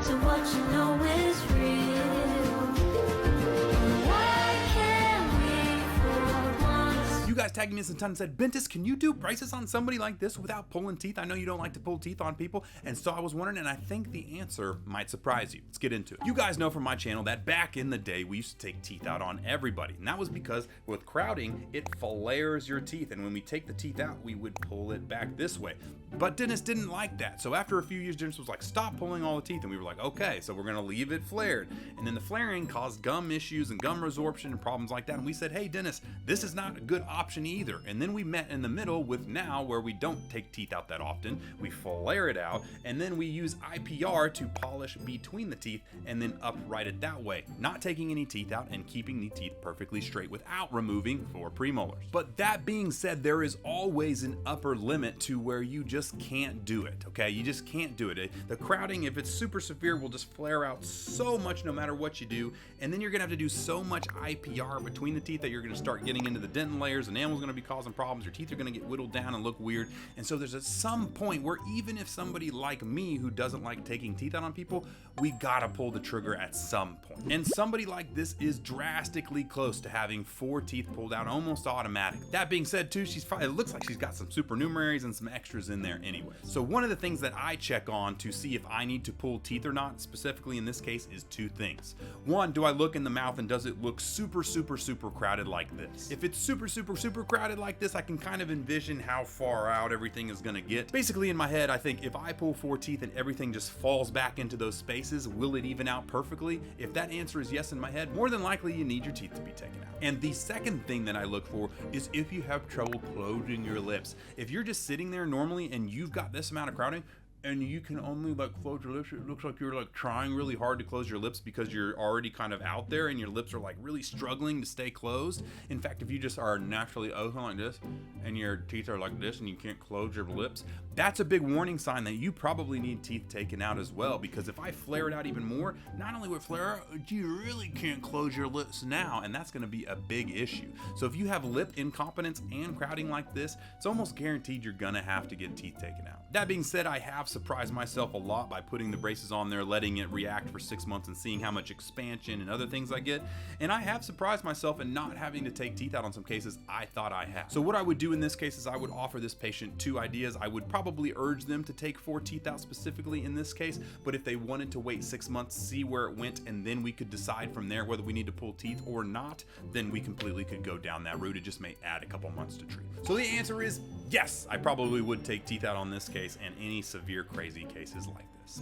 to what you know is real. Why can't we for once? You guys tagged me in some time and said, Bentist, can you do braces on somebody like this without pulling teeth? I know you don't like to pull teeth on people. And so I was wondering, and I think the answer might surprise you. Let's get into it. You guys know from my channel that back in the day, we used to take teeth out on everybody. And that was because with crowding, it flares your teeth. And when we take the teeth out, we would pull it back this way. But dentists didn't like that. So after a few years, dentists was like, stop pulling all the teeth. And we were like, okay, so we're gonna leave it flared. And then the flaring caused gum issues and gum resorption and problems like that. And we said, hey, dentist, this is not a good option either. And then we met in the middle with now where we don't take teeth out that often. We flare it out, and then we use IPR to polish between the teeth and then upright it that way, not taking any teeth out and keeping the teeth perfectly straight without removing 4 premolars. But that being said, there is always an upper limit to where you just can't do it, okay? You just can't do it. The crowding, if it's super severe, will just flare out so much no matter what you do, and then you're gonna have to do so much IPR between the teeth that you're gonna start getting into the dentin layers, and enamel's gonna be causing problems, your teeth are gonna get whittled down and look weird. And so there's at some point where even if somebody like me who doesn't like taking teeth out on people, we gotta pull the trigger at some point. And somebody like this is drastically close to having 4 teeth pulled out almost automatic. That being said too, it looks like she's got some supernumeraries and some extras in there anyway. So one of the things that I check on to see if I need to pull teeth or not, specifically in this case, is 2 things. One, do I look in the mouth and does it look super crowded like this? If it's super crowded like this, I can kind of envision how far out everything is gonna get. Basically in my head, I think if I pull 4 teeth and everything just falls back into those spaces, will it even out perfectly? If that answer is yes in my head, more than likely you need your teeth to be taken out. And the second thing that I look for is if you have trouble closing your lips. If you're just sitting there normally and you've got this amount of crowding, and you can only like close your lips, it looks like you're like trying really hard to close your lips because you're already kind of out there and your lips are like really struggling to stay closed. In fact, if you just are naturally open like this and your teeth are like this and you can't close your lips, that's a big warning sign that you probably need teeth taken out as well. Because if I flare it out even more, not only would flare out, you really can't close your lips now, and that's gonna be a big issue. So if you have lip incompetence and crowding like this, it's almost guaranteed you're gonna have to get teeth taken out. That being said, I have surprised myself a lot by putting the braces on there, letting it react for 6 months and seeing how much expansion and other things I get. And I have surprised myself in not having to take teeth out on some cases I thought I had. So what I would do in this case is I would offer this patient 2 ideas. I would probably urge them to take 4 teeth out specifically in this case, but if they wanted to wait 6 months, see where it went, and then we could decide from there whether we need to pull teeth or not, then we completely could go down that route. It just may add a couple months to treatment. So the answer is yes, I probably would take teeth out on this case and any severe crazy cases like this.